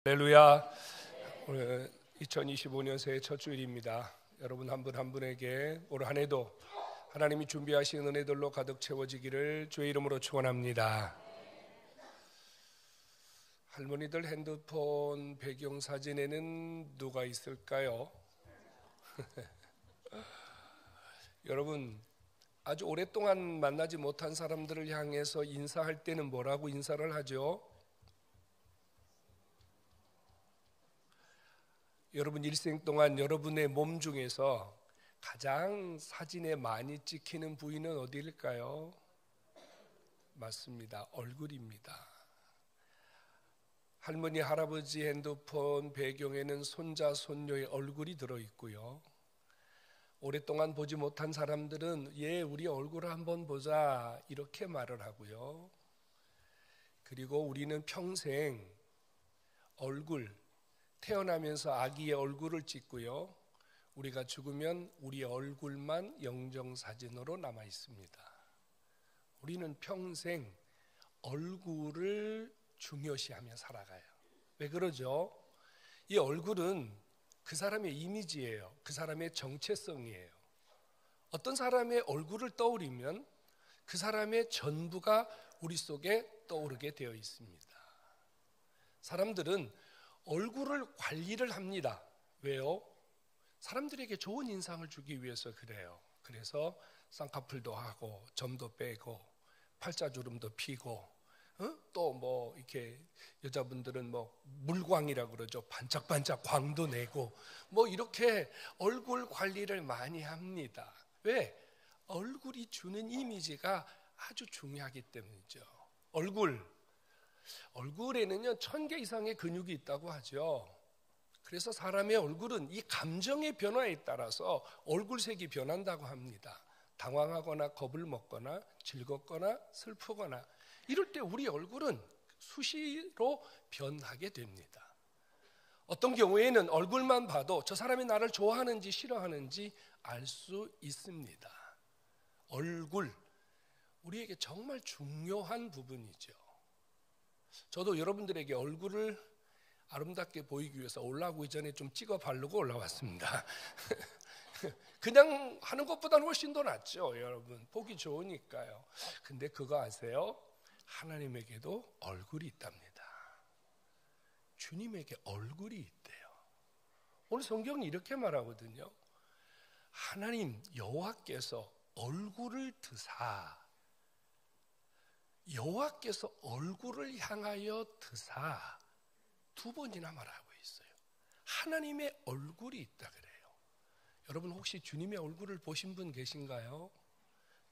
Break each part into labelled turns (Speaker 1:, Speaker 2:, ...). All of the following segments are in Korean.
Speaker 1: 할렐루야. 2025년 새해 첫 주일입니다. 여러분 한 분 한 분에게 올 한 해도 하나님이 준비하신 은혜들로 가득 채워지기를 주의 이름으로 축원합니다. 할머니들 핸드폰 배경 사진에는 누가 있을까요? 여러분 아주 오랫동안 만나지 못한 사람들을 향해서 인사할 때는 뭐라고 인사를 하죠? 여러분 일생 동안 여러분의 몸 중에서 가장 사진에 많이 찍히는 부위는 어디일까요? 맞습니다. 얼굴입니다. 할머니 할아버지 핸드폰 배경에는 손자 손녀의 얼굴이 들어있고요. 오랫동안 보지 못한 사람들은 우리 얼굴을 한번 보자 이렇게 말을 하고요. 그리고 우리는 평생 얼굴 태어나면서 아기의 얼굴을 찍고요. 우리가 죽으면 우리 얼굴만 영정사진으로 남아 있습니다. 우리는 평생 얼굴을 중요시하며 살아가요. 왜 그러죠? 이 얼굴은 그 사람의 이미지예요. 그 사람의 정체성이에요. 어떤 사람의 얼굴을 떠올리면 그 사람의 전부가 우리 속에 떠오르게 되어 있습니다. 사람들은 얼굴을 관리를 합니다. 왜요? 사람들에게 좋은 인상을 주기 위해서 그래요. 그래서 쌍꺼풀도 하고 점도 빼고 팔자주름도 피고 또 뭐 이렇게 여자분들은 뭐 물광이라고 그러죠. 반짝반짝 광도 내고 뭐 이렇게 얼굴 관리를 많이 합니다. 왜? 얼굴이 주는 이미지가 아주 중요하기 때문이죠. 얼굴에는요 1000개 이상의 근육이 있다고 하죠. 그래서 사람의 얼굴은 이 감정의 변화에 따라서 얼굴색이 변한다고 합니다. 당황하거나 겁을 먹거나 즐겁거나 슬프거나 이럴 때 우리 얼굴은 수시로 변하게 됩니다. 어떤 경우에는 얼굴만 봐도 저 사람이 나를 좋아하는지 싫어하는지 알 수 있습니다. 얼굴, 우리에게 정말 중요한 부분이죠. 저도 여러분들에게 얼굴을 아름답게 보이기 위해서 올라오기 전에 좀 찍어 바르고 올라왔습니다. 그냥 하는 것보다는 훨씬 더 낫죠. 여러분 보기 좋으니까요. 근데 그거 아세요? 하나님에게도 얼굴이 있답니다. 주님에게 얼굴이 있대요. 오늘 성경이 이렇게 말하거든요. 하나님 여호와께서 얼굴을 드사, 여호와께서 얼굴을 향하여 드사 두 번이나 말하고 있어요. 하나님의 얼굴이 있다 그래요. 여러분 혹시 주님의 얼굴을 보신 분 계신가요?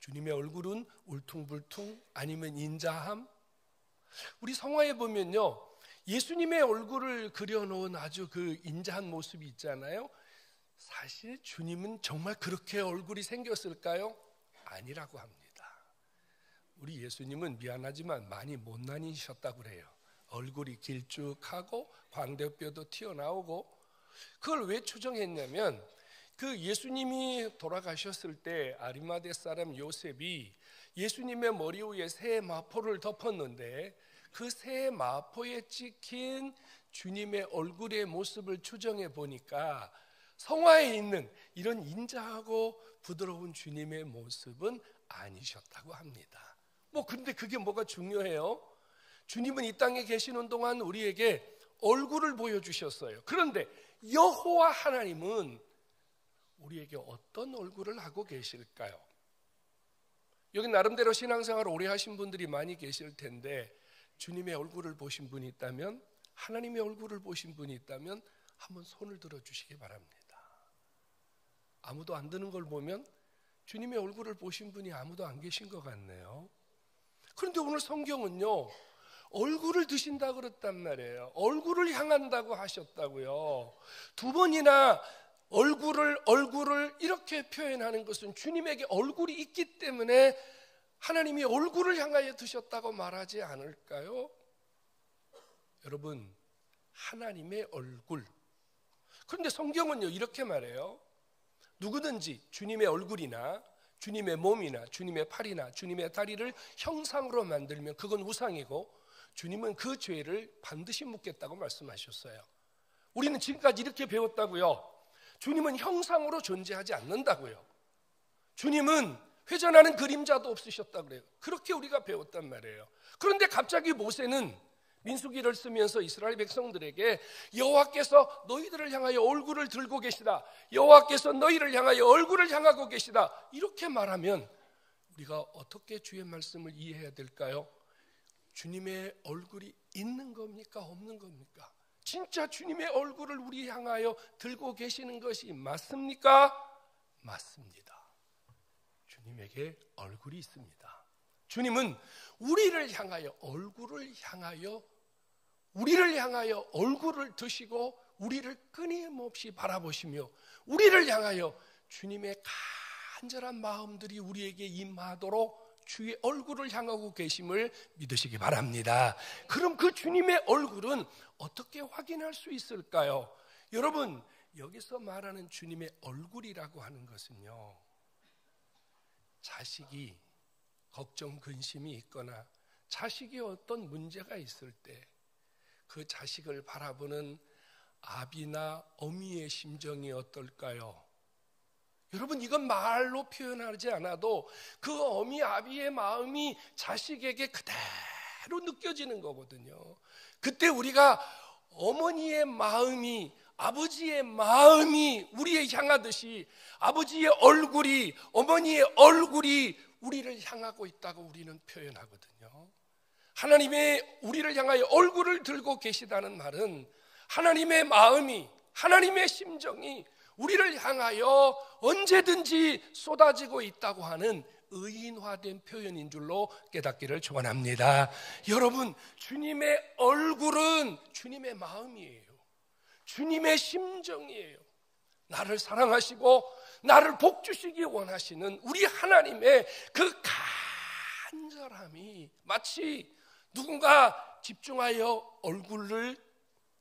Speaker 1: 주님의 얼굴은 울퉁불퉁 아니면 인자함? 우리 성화에 보면요 예수님의 얼굴을 그려놓은 아주 그 인자한 모습이 있잖아요. 사실 주님은 정말 그렇게 얼굴이 생겼을까요? 아니라고 합니다. 우리 예수님은 미안하지만 많이 못난이셨다고 그래요. 얼굴이 길쭉하고 광대뼈도 튀어나오고. 그걸 왜 추정했냐면 그 예수님이 돌아가셨을 때 아리마대 사람 요셉이 예수님의 머리 위에 새 마포를 덮었는데 그 새 마포에 찍힌 주님의 얼굴의 모습을 추정해 보니까 성화에 있는 이런 인자하고 부드러운 주님의 모습은 아니셨다고 합니다. 근데 그게 뭐가 중요해요? 주님은 이 땅에 계시는 동안 우리에게 얼굴을 보여주셨어요. 그런데 여호와 하나님은 우리에게 어떤 얼굴을 하고 계실까요? 여기 나름대로 신앙생활을 오래 하신 분들이 많이 계실 텐데 주님의 얼굴을 보신 분이 있다면, 하나님의 얼굴을 보신 분이 있다면 한번 손을 들어주시기 바랍니다. 아무도 안 드는 걸 보면 주님의 얼굴을 보신 분이 아무도 안 계신 것 같네요. 그런데 오늘 성경은요 얼굴을 드신다 그랬단 말이에요. 얼굴을 향한다고 하셨다고요. 두 번이나 얼굴을 이렇게 표현하는 것은 주님에게 얼굴이 있기 때문에 하나님이 얼굴을 향하여 드셨다고 말하지 않을까요? 여러분 하나님의 얼굴. 그런데 성경은요 이렇게 말해요. 누구든지 주님의 얼굴이나 주님의 몸이나 주님의 팔이나 주님의 다리를 형상으로 만들면 그건 우상이고 주님은 그 죄를 반드시 묻겠다고 말씀하셨어요. 우리는 지금까지 이렇게 배웠다고요. 주님은 형상으로 존재하지 않는다고요. 주님은 회전하는 그림자도 없으셨다고 그래요. 그렇게 우리가 배웠단 말이에요. 그런데 갑자기 모세는 민수기를 쓰면서 이스라엘 백성들에게 여호와께서 너희들을 향하여 얼굴을 들고 계시다, 여호와께서 너희를 향하여 얼굴을 향하고 계시다, 이렇게 말하면 우리가 어떻게 주의 말씀을 이해해야 될까요? 주님의 얼굴이 있는 겁니까? 없는 겁니까? 진짜 주님의 얼굴을 우리 향하여 들고 계시는 것이 맞습니까? 맞습니다. 주님에게 얼굴이 있습니다. 주님은 우리를 향하여 얼굴을 드시고 우리를 끊임없이 바라보시며 우리를 향하여 주님의 간절한 마음들이 우리에게 임하도록 주의 얼굴을 향하고 계심을 믿으시기 바랍니다. 그럼 그 주님의 얼굴은 어떻게 확인할 수 있을까요? 여러분, 여기서 말하는 주님의 얼굴이라고 하는 것은요, 자식이 걱정, 근심이 있거나 자식이 어떤 문제가 있을 때 그 자식을 바라보는 아비나 어미의 심정이 어떨까요? 여러분, 이건 말로 표현하지 않아도 그 어미, 아비의 마음이 자식에게 그대로 느껴지는 거거든요. 그때 우리가 어머니의 마음이, 아버지의 마음이 우리에 향하듯이 아버지의 얼굴이, 어머니의 얼굴이 우리를 향하고 있다고 우리는 표현하거든요. 하나님의 우리를 향하여 얼굴을 들고 계시다는 말은 하나님의 마음이, 하나님의 심정이 우리를 향하여 언제든지 쏟아지고 있다고 하는 의인화된 표현인 줄로 깨닫기를 축원합니다. 여러분, 주님의 얼굴은 주님의 마음이에요. 주님의 심정이에요. 나를 사랑하시고 나를 복주시기 원하시는 우리 하나님의 그 간절함이 마치 누군가 집중하여 얼굴을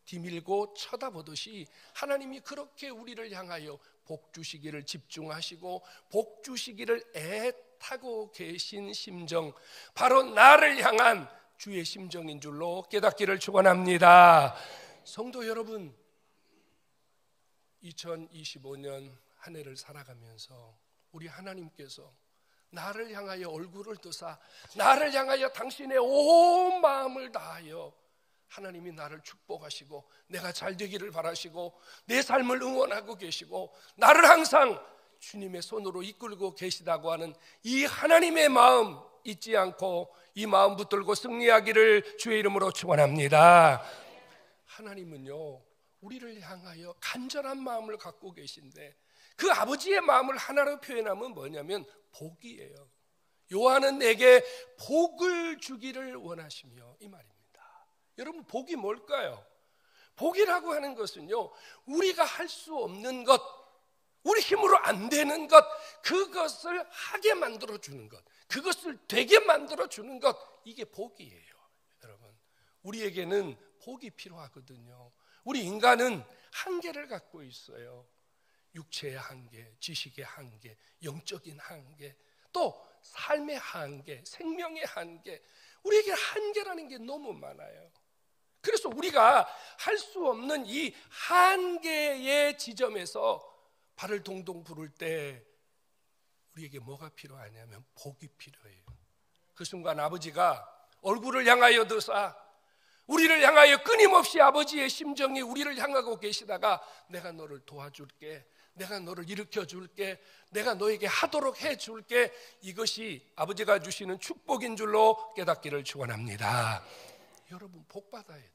Speaker 1: 디밀고 쳐다보듯이 하나님이 그렇게 우리를 향하여 복주시기를 집중하시고 복주시기를 애타고 계신 심정, 바로 나를 향한 주의 심정인 줄로 깨닫기를 축원합니다. 성도 여러분, 2025년 한 해를 살아가면서 우리 하나님께서 나를 향하여 얼굴을 드사 나를 향하여 당신의 온 마음을 다하여 하나님이 나를 축복하시고 내가 잘 되기를 바라시고 내 삶을 응원하고 계시고 나를 항상 주님의 손으로 이끌고 계시다고 하는 이 하나님의 마음 잊지 않고 이 마음 붙들고 승리하기를 주의 이름으로 축원합니다. 하나님은요, 우리를 향하여 간절한 마음을 갖고 계신데 그 아버지의 마음을 하나로 표현하면 뭐냐면 복이에요. 요한은 내게 복을 주기를 원하시며, 이 말입니다. 여러분, 복이 뭘까요? 복이라고 하는 것은요, 우리가 할 수 없는 것, 우리 힘으로 안 되는 것, 그것을 하게 만들어 주는 것, 그것을 되게 만들어 주는 것, 이게 복이에요. 여러분, 우리에게는 복이 필요하거든요. 우리 인간은 한계를 갖고 있어요. 육체의 한계, 지식의 한계, 영적인 한계, 또 삶의 한계, 생명의 한계, 우리에게 한계라는 게 너무 많아요. 그래서 우리가 할 수 없는 이 한계의 지점에서 발을 동동 구를 때 우리에게 뭐가 필요하냐면 복이 필요해요. 그 순간 아버지가 얼굴을 향하여 드사 우리를 향하여 끊임없이 아버지의 심정이 우리를 향하고 계시다가 내가 너를 도와줄게, 내가 너를 일으켜줄게, 내가 너에게 하도록 해줄게, 이것이 아버지가 주시는 축복인 줄로 깨닫기를 축원합니다. 여러분, 복 받아야 돼요.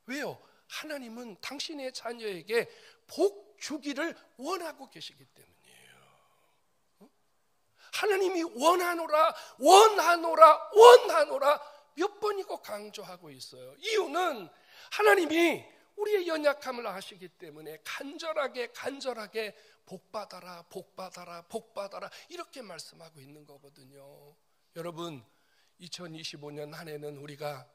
Speaker 1: 왜요? 하나님은 당신의 자녀에게 복 주기를 원하고 계시기 때문이에요. 하나님이 원하노라, 원하노라, 원하노라 몇 번이고 강조하고 있어요. 이유는 하나님이 우리의 연약함을 아시기 때문에 간절하게 복받아라, 복받아라, 복받아라 이렇게 말씀하고 있는 거거든요. 여러분, 2025년 한 해는 우리가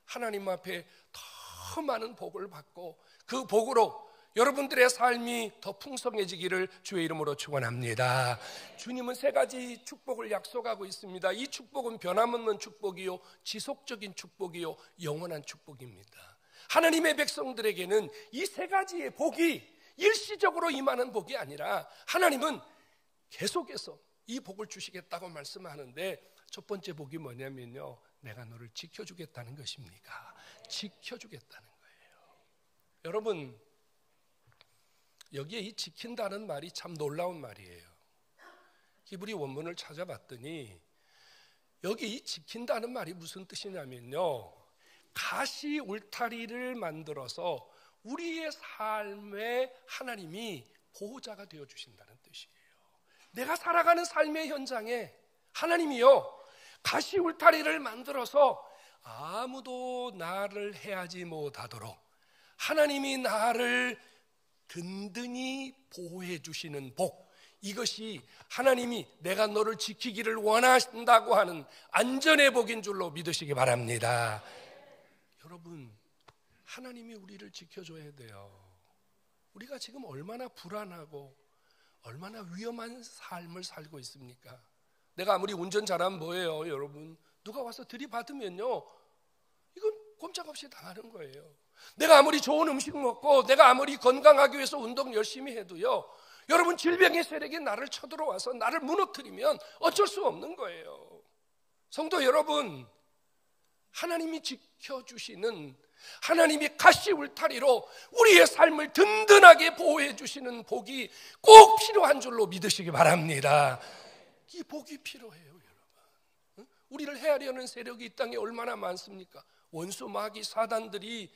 Speaker 1: 하나님 앞에 더 많은 복을 받고 그 복으로 여러분들의 삶이 더 풍성해지기를 주의 이름으로 축원합니다. 주님은 세 가지 축복을 약속하고 있습니다. 이 축복은 변함없는 축복이요, 지속적인 축복이요, 영원한 축복입니다. 하나님의 백성들에게는 이 세 가지의 복이 일시적으로 임하는 복이 아니라 하나님은 계속해서 이 복을 주시겠다고 말씀하는데, 첫 번째 복이 뭐냐면요, 내가 너를 지켜주겠다는 것입니다. 지켜주겠다는 거예요. 여러분, 여기에 이 지킨다는 말이 참 놀라운 말이에요. 히브리 원문을 찾아봤더니 여기 이 지킨다는 말이 무슨 뜻이냐면요, 가시 울타리를 만들어서 우리의 삶에 하나님이 보호자가 되어주신다는 뜻이에요. 내가 살아가는 삶의 현장에 하나님이요, 가시 울타리를 만들어서 아무도 나를 해하지 못하도록 하나님이 나를 든든히 보호해 주시는 복, 이것이 하나님이 내가 너를 지키기를 원하신다고 하는 안전의 복인 줄로 믿으시기 바랍니다. 여러분, 하나님이 우리를 지켜줘야 돼요. 우리가 지금 얼마나 불안하고 얼마나 위험한 삶을 살고 있습니까? 내가 아무리 운전 잘하면 뭐예요, 여러분? 누가 와서 들이받으면요, 이건 꼼짝없이 당하는 거예요. 내가 아무리 좋은 음식 먹고 내가 아무리 건강하기 위해서 운동 열심히 해도요, 여러분, 질병의 세력이 나를 쳐들어와서 나를 무너뜨리면 어쩔 수 없는 거예요. 성도 여러분, 하나님이 지켜주시는, 하나님이 가시 울타리로 우리의 삶을 든든하게 보호해 주시는 복이 꼭 필요한 줄로 믿으시기 바랍니다. 이 복이 필요해요, 여러분. 우리를 해하려는 세력이 이 땅에 얼마나 많습니까? 원수, 마귀, 사단들이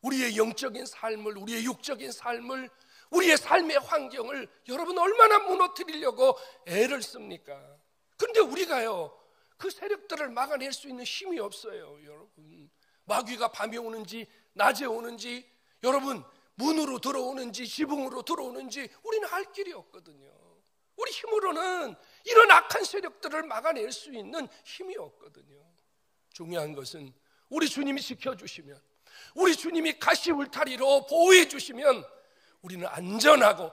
Speaker 1: 우리의 영적인 삶을, 우리의 육적인 삶을, 우리의 삶의 환경을 여러분 얼마나 무너뜨리려고 애를 씁니까? 그런데 우리가요, 그 세력들을 막아낼 수 있는 힘이 없어요, 여러분. 마귀가 밤에 오는지 낮에 오는지, 여러분 문으로 들어오는지 지붕으로 들어오는지 우리는 알 길이 없거든요. 우리 힘으로는 이런 악한 세력들을 막아낼 수 있는 힘이 없거든요. 중요한 것은 우리 주님이 지켜주시면, 우리 주님이 가시 울타리로 보호해 주시면 우리는 안전하고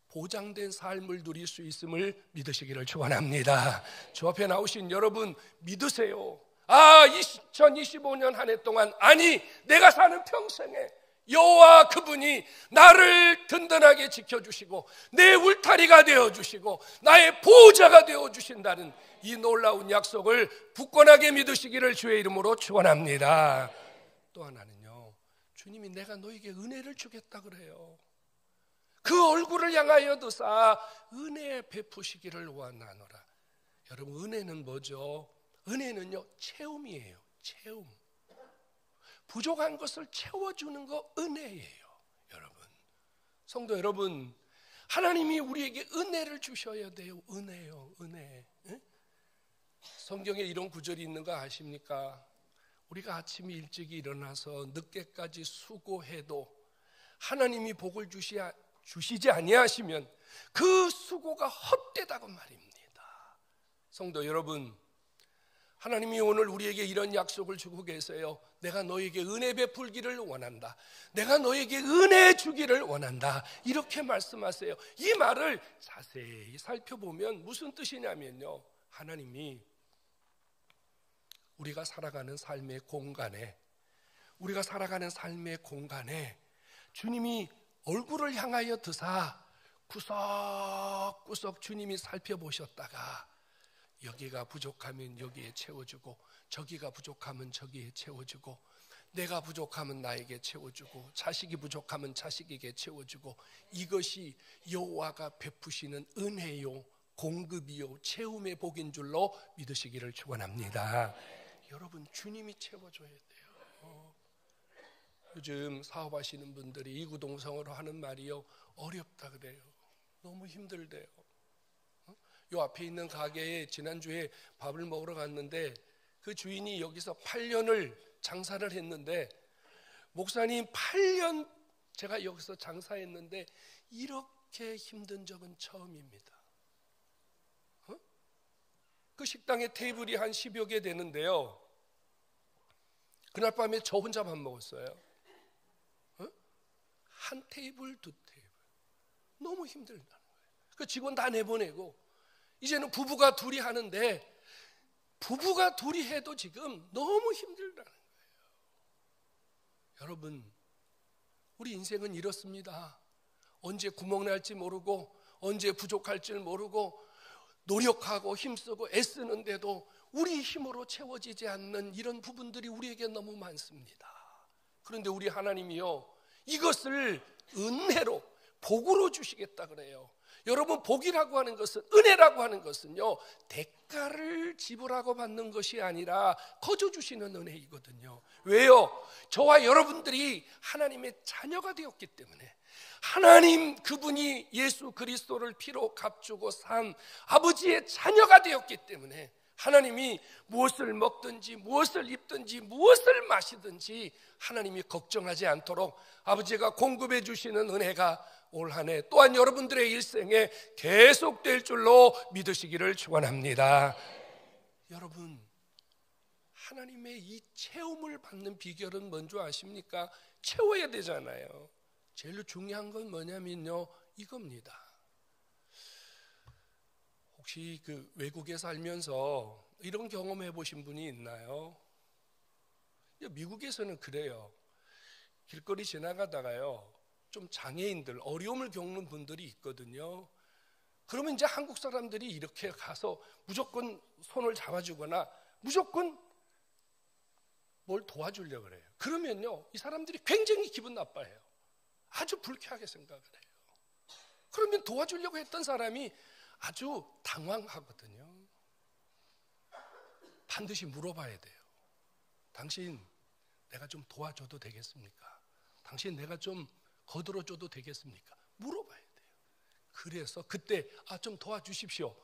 Speaker 1: 보장된 삶을 누릴 수 있음을 믿으시기를 축원합니다. 주 앞에 나오신 여러분, 믿으세요. 2025년 한 해 동안, 아니 내가 사는 평생에 여호와 그분이 나를 든든하게 지켜주시고 내 울타리가 되어주시고 나의 보호자가 되어주신다는 이 놀라운 약속을 굳건하게 믿으시기를 주의 이름으로 축원합니다. 또 하나는요, 주님이 내가 너에게 은혜를 주겠다 그래요. 그 얼굴을 향하여 드사 은혜 베푸시기를 원하노라. 여러분, 은혜는 뭐죠? 은혜는요, 채움이에요. 채움. 부족한 것을 채워주는 거 은혜예요, 여러분. 성도 여러분, 하나님이 우리에게 은혜를 주셔야 돼요. 은혜요, 은혜. 성경에 이런 구절이 있는 거 아십니까? 우리가 아침에 일찍 일어나서 늦게까지 수고해도 하나님이 복을 주시지 아니하시면 그 수고가 헛되다고 말입니다. 성도 여러분, 하나님이 오늘 우리에게 이런 약속을 주고 계세요. 내가 너에게 은혜 베풀기를 원한다. 내가 너에게 은혜 주기를 원한다. 이렇게 말씀하세요. 이 말을 자세히 살펴보면 무슨 뜻이냐면요, 하나님이 우리가 살아가는 삶의 공간에, 우리가 살아가는 삶의 공간에 주님이 얼굴을 향하여 드사 구석구석 주님이 살펴보셨다가 여기가 부족하면 여기에 채워주고, 저기가 부족하면 저기에 채워주고, 내가 부족하면 나에게 채워주고, 자식이 부족하면 자식에게 채워주고, 이것이 여호와가 베푸시는 은혜요, 공급이요, 채움의 복인 줄로 믿으시기를 축원합니다. 여러분, 주님이 채워줘야 돼요. 요즘 사업하시는 분들이 이구동성으로 하는 말이요, 어렵다 그래요. 너무 힘들대요. 요 앞에 있는 가게에 지난주에 밥을 먹으러 갔는데 그 주인이 여기서 8년을 장사를 했는데, 목사님 8년 제가 여기서 장사했는데 이렇게 힘든 적은 처음입니다. 그 식당에 테이블이 한 10여 개 되는데요, 그날 밤에 저 혼자 밥 먹었어요. 한 테이블, 두 테이블. 너무 힘들다는 거예요. 그 직원 다 내보내고 이제는 부부가 둘이 하는데 부부가 둘이 해도 지금 너무 힘들다는 거예요. 여러분, 우리 인생은 이렇습니다. 언제 구멍 날지 모르고 언제 부족할지 모르고 노력하고 힘쓰고 애쓰는데도 우리 힘으로 채워지지 않는 이런 부분들이 우리에게 너무 많습니다. 그런데 우리 하나님이요, 이것을 은혜로 복으로 주시겠다 그래요. 여러분, 복이라고 하는 것은, 은혜라고 하는 것은요, 대가를 지불하고 받는 것이 아니라 거저 주시는 은혜이거든요. 왜요? 저와 여러분들이 하나님의 자녀가 되었기 때문에, 하나님 그분이 예수 그리스도를 피로 값주고 산 아버지의 자녀가 되었기 때문에 하나님이 무엇을 먹든지 무엇을 입든지 무엇을 마시든지 하나님이 걱정하지 않도록 아버지가 공급해 주시는 은혜가 올 한 해 또한 여러분들의 일생에 계속될 줄로 믿으시기를 축원합니다. 여러분, 하나님의 이 체험을 받는 비결은 뭔지 아십니까? 채워야 되잖아요. 제일 중요한 건 뭐냐면요, 이겁니다. 혹시 그 외국에 살면서 이런 경험해 보신 분이 있나요? 미국에서는 그래요. 길거리 지나가다가요, 좀 장애인들, 어려움을 겪는 분들이 있거든요. 그러면 이제 한국 사람들이 이렇게 가서 무조건 손을 잡아주거나 무조건 뭘 도와주려고 그래요. 그러면요, 이 사람들이 굉장히 기분 나빠해요. 아주 불쾌하게 생각을 해요. 그러면 도와주려고 했던 사람이 아주 당황하거든요. 반드시 물어봐야 돼요. 당신 내가 좀 도와줘도 되겠습니까? 당신 내가 좀 거들어줘도 되겠습니까? 물어봐야 돼요. 그래서 그때 좀 도와주십시오.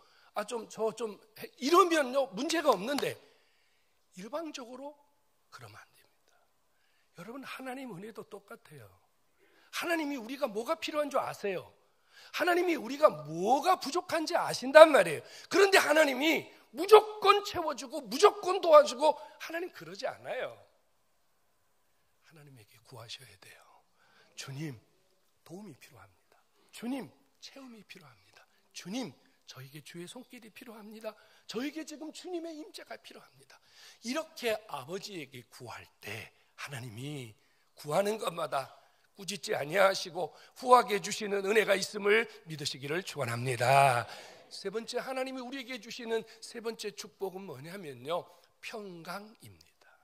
Speaker 1: 이러면요 문제가 없는데 일방적으로 그러면 안 됩니다. 여러분, 하나님 은혜도 똑같아요. 하나님이 우리가 뭐가 필요한 줄 아세요. 하나님이 우리가 뭐가 부족한지 아신단 말이에요. 그런데 하나님이 무조건 채워주고 무조건 도와주고 하나님 그러지 않아요. 하나님에게 구하셔야 돼요. 주님, 도움이 필요합니다. 주님, 체험이 필요합니다. 주님, 저에게 주의 손길이 필요합니다. 저에게 지금 주님의 임재가 필요합니다. 이렇게 아버지에게 구할 때 하나님이 구하는 것마다 꾸짖지 아니하시고 후하게 주시는 은혜가 있음을 믿으시기를 축원합니다. 세 번째, 하나님이 우리에게 주시는 세 번째 축복은 뭐냐면요, 평강입니다.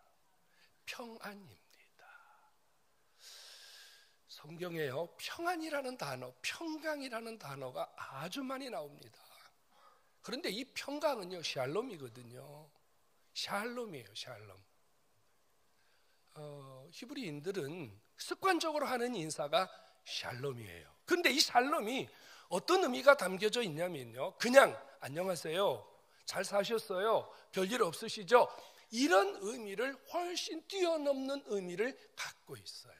Speaker 1: 평안입니다. 성경에요, 평안이라는 단어, 평강이라는 단어가 아주 많이 나옵니다. 그런데 이 평강은요, 샬롬이거든요. 샬롬이에요, 샬롬. 히브리인들은 습관적으로 하는 인사가 샬롬이에요. 그런데 이 샬롬이 어떤 의미가 담겨져 있냐면요, 그냥 안녕하세요, 잘 사셨어요, 별일 없으시죠? 이런 의미를 훨씬 뛰어넘는 의미를 갖고 있어요.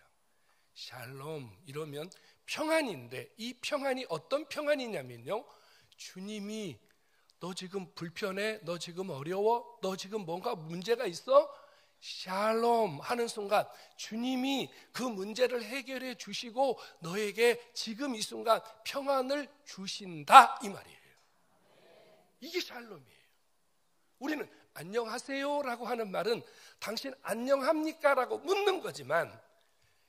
Speaker 1: 샬롬 이러면 평안인데, 이 평안이 어떤 평안이냐면요, 주님이 너 지금 불편해? 너 지금 어려워? 너 지금 뭔가 문제가 있어? 샬롬 하는 순간 주님이 그 문제를 해결해 주시고 너에게 지금 이 순간 평안을 주신다, 이 말이에요. 이게 샬롬이에요. 우리는 안녕하세요 라고 하는 말은 당신 안녕합니까? 라고 묻는 거지만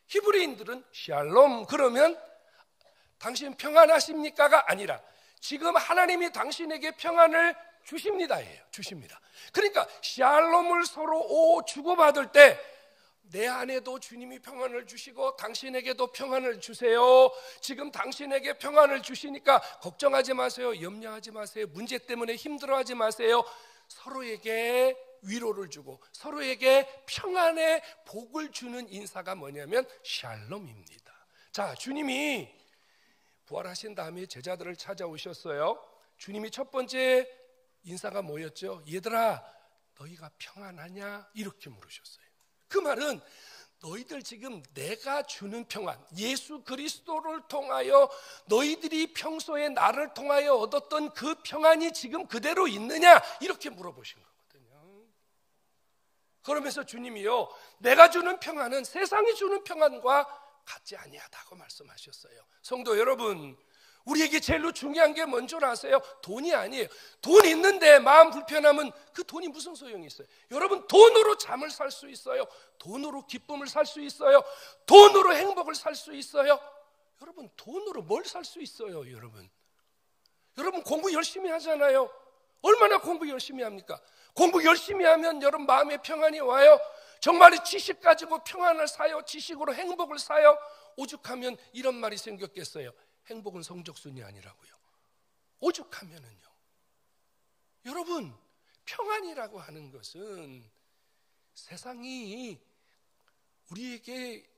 Speaker 1: 히브리인들은 샬롬 그러면 당신 평안하십니까가 아니라 지금 하나님이 당신에게 평안을 주십니다예요. 주십니다. 그러니까 샬롬을 서로 주고받을 때 내 안에도 주님이 평안을 주시고 당신에게도 평안을 주세요. 지금 당신에게 평안을 주시니까 걱정하지 마세요. 염려하지 마세요. 문제 때문에 힘들어하지 마세요. 서로에게 위로를 주고 서로에게 평안의 복을 주는 인사가 뭐냐면 샬롬입니다. 자, 주님이 부활하신 다음에 제자들을 찾아오셨어요. 주님이 첫 번째 인사가 뭐였죠? 얘들아, 너희가 평안하냐? 이렇게 물으셨어요. 그 말은 너희들 지금 내가 주는 평안, 예수 그리스도를 통하여 너희들이 평소에 나를 통하여 얻었던 그 평안이 지금 그대로 있느냐? 이렇게 물어보신 거거든요. 그러면서 주님이요, 내가 주는 평안은 세상이 주는 평안과 같지 아니하다고 말씀하셨어요. 성도 여러분, 우리에게 제일로 중요한 게 뭔 줄 아세요? 돈이 아니에요. 돈 있는데 마음 불편하면 그 돈이 무슨 소용이 있어요? 여러분, 돈으로 잠을 살 수 있어요. 돈으로 기쁨을 살 수 있어요. 돈으로 행복을 살 수 있어요. 여러분, 돈으로 뭘 살 수 있어요? 여러분 공부 열심히 하잖아요. 얼마나 공부 열심히 합니까? 공부 열심히 하면 여러분 마음에 평안이 와요. 정말 지식 가지고 평안을 사요? 지식으로 행복을 사요? 오죽하면 이런 말이 생겼겠어요. 행복은 성적순이 아니라고요. 오죽하면은요. 여러분, 평안이라고 하는 것은 세상이 우리에게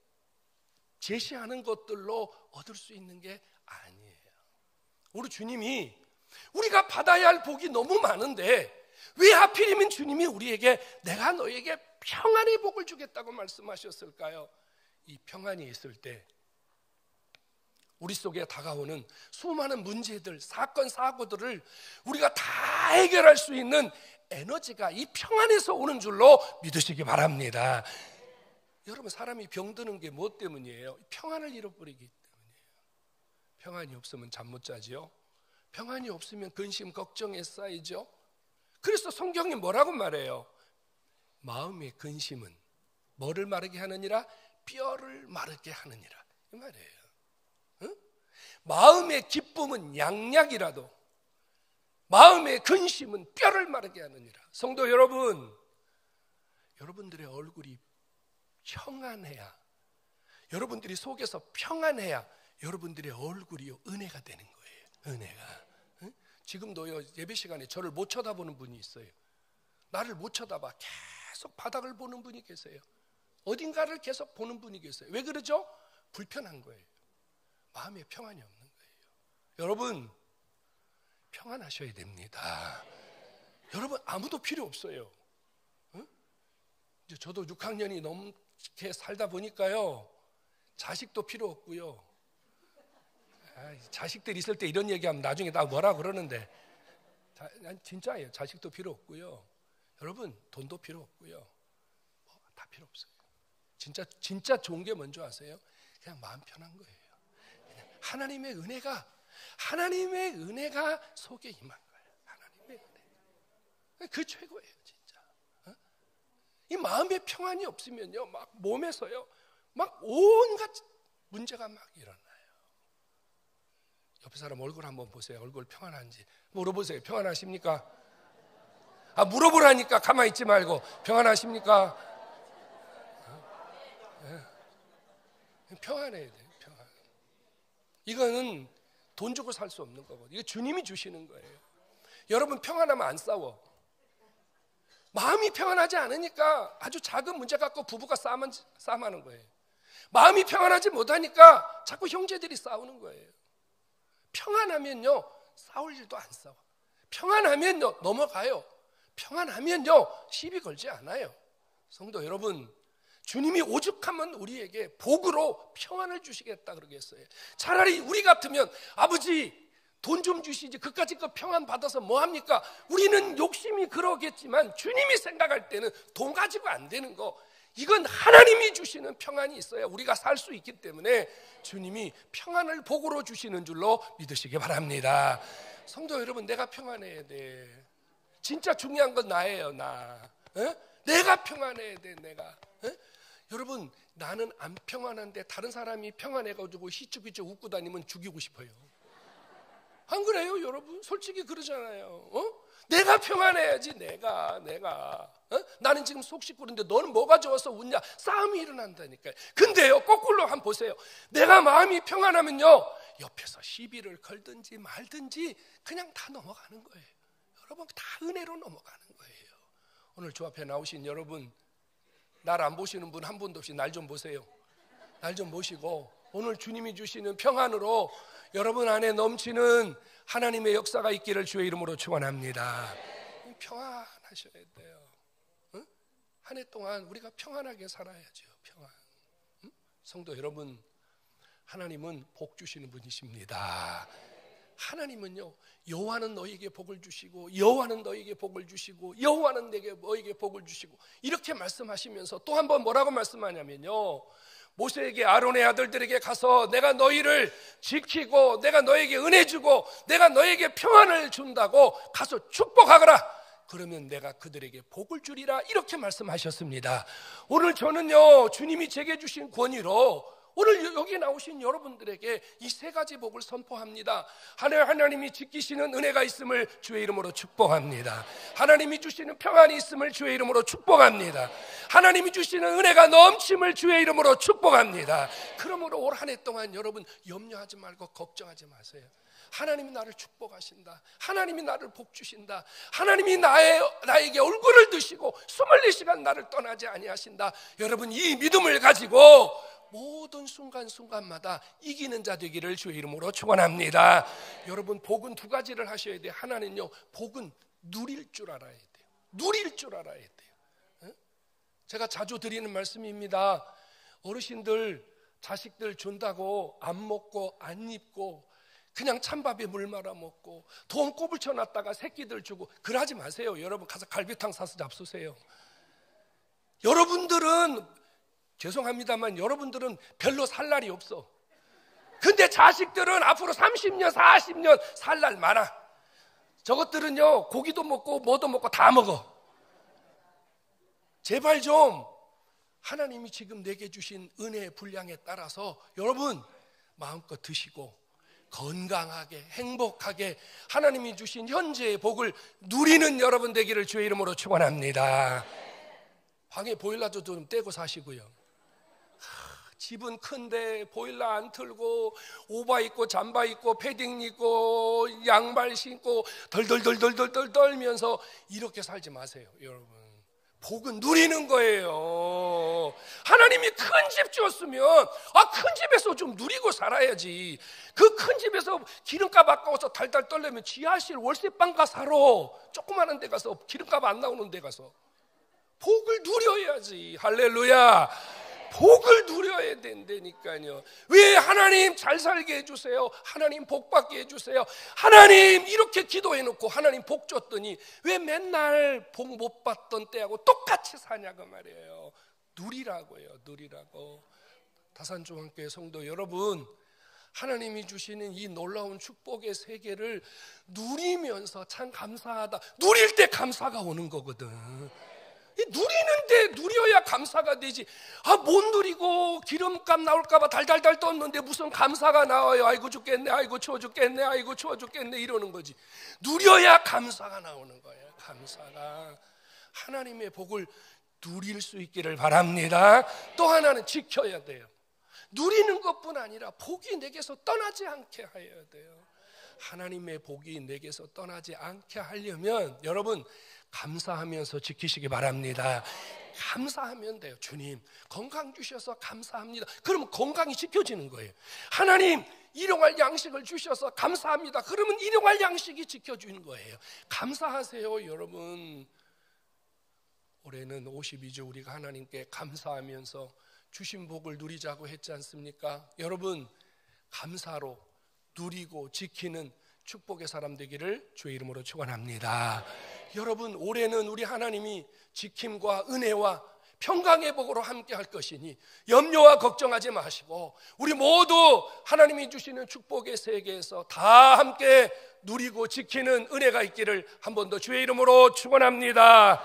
Speaker 1: 제시하는 것들로 얻을 수 있는 게 아니에요. 우리 주님이 우리가 받아야 할 복이 너무 많은데 왜 하필이면 주님이 우리에게 내가 너에게 평안의 복을 주겠다고 말씀하셨을까요? 이 평안이 있을 때 우리 속에 다가오는 수많은 문제들, 사건, 사고들을 우리가 다 해결할 수 있는 에너지가 이 평안에서 오는 줄로 믿으시기 바랍니다. 여러분, 사람이 병드는 게 무엇 때문이에요? 평안을 잃어버리기 때문이에요. 평안이 없으면 잠 못 자지요. 평안이 없으면 근심, 걱정에 쌓이죠. 그래서 성경이 뭐라고 말해요? 마음의 근심은 뭐를 마르게 하느니라? 뼈를 마르게 하느니라, 이 말이에요. 마음의 기쁨은 양약이라도 마음의 근심은 뼈를 마르게 하느니라. 성도 여러분, 여러분들의 얼굴이 평안해야, 여러분들이 속에서 평안해야 여러분들의 얼굴이 은혜가 되는 거예요. 은혜가. 지금도요, 예배 시간에 저를 못 쳐다보는 분이 있어요. 나를 못 쳐다봐 계속 바닥을 보는 분이 계세요. 어딘가를 계속 보는 분이 계세요. 왜 그러죠? 불편한 거예요. 마음에 평안이 없는 거예요. 여러분, 평안하셔야 됩니다. 여러분, 아무도 필요 없어요. 이제 저도 6학년이 넘게 살다 보니까요, 자식도 필요 없고요. 자식들 있을 때 이런 얘기하면 나중에 나 뭐라 그러는데, 진짜예요. 자식도 필요 없고요. 여러분, 돈도 필요 없고요. 다 필요 없어요. 진짜 좋은 게 뭔지 아세요? 그냥 마음 편한 거예요. 하나님의 은혜가 속에 임한 거예요. 하나님의 은혜. 그 최고예요, 진짜. 이 마음의 평안이 없으면요, 막 몸에서요, 막 온갖 문제가 막 일어나요. 옆에 사람 얼굴 한번 보세요. 얼굴 평안한지 물어보세요. 평안하십니까? 물어보라니까 가만히 있지 말고. 평안하십니까? 평안해야 돼요. 평안. 이거는 돈 주고 살 수 없는 거거든요. 이거 주님이 주시는 거예요. 여러분, 평안하면 안 싸워. 마음이 평안하지 않으니까 아주 작은 문제 갖고 부부가 싸움하는 거예요. 마음이 평안하지 못하니까 자꾸 형제들이 싸우는 거예요. 평안하면요, 싸울 일도 안 싸워. 평안하면요, 넘어가요. 평안하면요, 시비 걸지 않아요. 성도 여러분, 주님이 오죽하면 우리에게 복으로 평안을 주시겠다 그러겠어요. 차라리 우리 같으면 아버지 돈 좀 주시지, 그까짓 거 평안 받아서 뭐 합니까? 우리는 욕심이 그러겠지만 주님이 생각할 때는 돈 가지고 안 되는 거, 이건 하나님이 주시는 평안이 있어야 우리가 살 수 있기 때문에 주님이 평안을 복으로 주시는 줄로 믿으시기 바랍니다. 성도 여러분, 내가 평안해야 돼. 진짜 중요한 건 나예요. 내가 평안해야 돼. 내가. 여러분, 나는 안 평안한데 다른 사람이 평안해가지고 희죽희죽 웃고 다니면 죽이고 싶어요. 안 그래요, 여러분? 솔직히 그러잖아요. 내가 평안해야지. 내가. 나는 지금 속 시끄러운데 너는 뭐가 좋아서 웃냐? 싸움이 일어난다니까요. 근데요, 거꾸로 한번 보세요. 내가 마음이 평안하면요, 옆에서 시비를 걸든지 말든지 그냥 다 넘어가는 거예요. 여러분, 다 은혜로 넘어가는 거예요. 오늘 주 앞에 나오신 여러분, 날 안 보시는 분 한 분도 없이 날 좀 보세요. 날 좀 보시고 오늘 주님이 주시는 평안으로 여러분 안에 넘치는 하나님의 역사가 있기를 주의 이름으로 축원합니다. 평안하셔야 돼요. 한 해 동안 우리가 평안하게 살아야죠. 평안. 성도 여러분, 하나님은 복 주시는 분이십니다. 하나님은요, 여호와는 너에게 복을 주시고, 여호와는 너에게 복을 주시고, 여호와는 너에게 복을 주시고, 이렇게 말씀하시면서 또 한 번 뭐라고 말씀하냐면요, 모세에게 아론의 아들들에게 가서 내가 너희를 지키고 내가 너에게 은혜 주고 내가 너에게 평안을 준다고 가서 축복하거라. 그러면 내가 그들에게 복을 주리라. 이렇게 말씀하셨습니다. 오늘 저는요, 주님이 제게 주신 권위로 오늘 여기 나오신 여러분들에게 이 세 가지 복을 선포합니다. 하나님이 지키시는 은혜가 있음을 주의 이름으로 축복합니다. 하나님이 주시는 평안이 있음을 주의 이름으로 축복합니다. 하나님이 주시는 은혜가 넘침을 주의 이름으로 축복합니다. 그러므로 올 한 해 동안 여러분 염려하지 말고 걱정하지 마세요. 하나님이 나를 축복하신다. 하나님이 나를 복주신다. 하나님이 나에게 얼굴을 드시고 24시간 나를 떠나지 아니하신다. 여러분 이 믿음을 가지고 모든 순간순간마다 이기는 자 되기를 주의 이름으로 축원합니다. 여러분 복은 두 가지를 하셔야 돼요. 하나는요, 복은 누릴 줄 알아야 돼요. 누릴 줄 알아야 돼요. 제가 자주 드리는 말씀입니다. 어르신들 자식들 준다고 안 먹고 안 입고 그냥 찬밥에 물 말아 먹고 돈 꼬불쳐 놨다가 새끼들 주고 그러지 마세요. 여러분 가서 갈비탕 사서 잡수세요. 여러분들은 죄송합니다만 여러분들은 별로 살 날이 없어. 근데 자식들은 앞으로 30년 40년 살 날 많아. 저것들은요 고기도 먹고 뭐도 먹고 다 먹어. 제발 좀 하나님이 지금 내게 주신 은혜의 분량에 따라서 여러분 마음껏 드시고 건강하게 행복하게 하나님이 주신 현재의 복을 누리는 여러분 되기를 주의 이름으로 축원합니다. 방에 보일러도 좀 떼고 사시고요. 집은 큰데 보일러 안 틀고 오바 입고 잠바 입고 패딩 입고 양말 신고 덜덜덜덜덜 떨면서 이렇게 살지 마세요. 여러분 복은 누리는 거예요. 하나님이 큰 집 주었으면 큰 집에서 좀 누리고 살아야지. 그 큰 집에서 기름값 아까워서 달달 떨려면 지하실 월세방 가 살아. 조그마한 데 가서 기름값 안 나오는 데 가서 복을 누려야지. 할렐루야. 복을 누려야 된다니까요. 왜 하나님 잘 살게 해주세요. 하나님 복 받게 해주세요. 하나님 이렇게 기도해놓고 하나님 복 줬더니 왜 맨날 복 못 받던 때하고 똑같이 사냐고 말이에요. 누리라고요. 누리라고. 다산중앙교회 성도 여러분, 하나님이 주시는 이 놀라운 축복의 세계를 누리면서 참 감사하다. 누릴 때 감사가 오는 거거든. 누리는데 누려야 감사가 되지. 못 누리고 기름값 나올까봐 달달달 떴는데 무슨 감사가 나와요. 아이고 죽겠네, 아이고 추워 죽겠네, 아이고 추워 죽겠네 이러는 거지. 누려야 감사가 나오는 거예요. 감사가. 하나님의 복을 누릴 수 있기를 바랍니다. 또 하나는 지켜야 돼요. 누리는 것뿐 아니라 복이 내게서 떠나지 않게 해야 돼요. 하나님의 복이 내게서 떠나지 않게 하려면 여러분 감사하면서 지키시기 바랍니다. 감사하면 돼요. 주님 건강 주셔서 감사합니다. 그러면 건강이 지켜지는 거예요. 하나님 일용할 양식을 주셔서 감사합니다. 그러면 일용할 양식이 지켜지는 거예요. 감사하세요. 여러분 올해는 52주 우리가 하나님께 감사하면서 주신 복을 누리자고 했지 않습니까? 여러분 감사로 누리고 지키는 축복의 사람 되기를 주의 이름으로 축원합니다. 여러분 올해는 우리 하나님이 지킴과 은혜와 평강의 복으로 함께 할 것이니 염려와 걱정하지 마시고 우리 모두 하나님이 주시는 축복의 세계에서 다 함께 누리고 지키는 은혜가 있기를 한 번 더 주의 이름으로 축원합니다.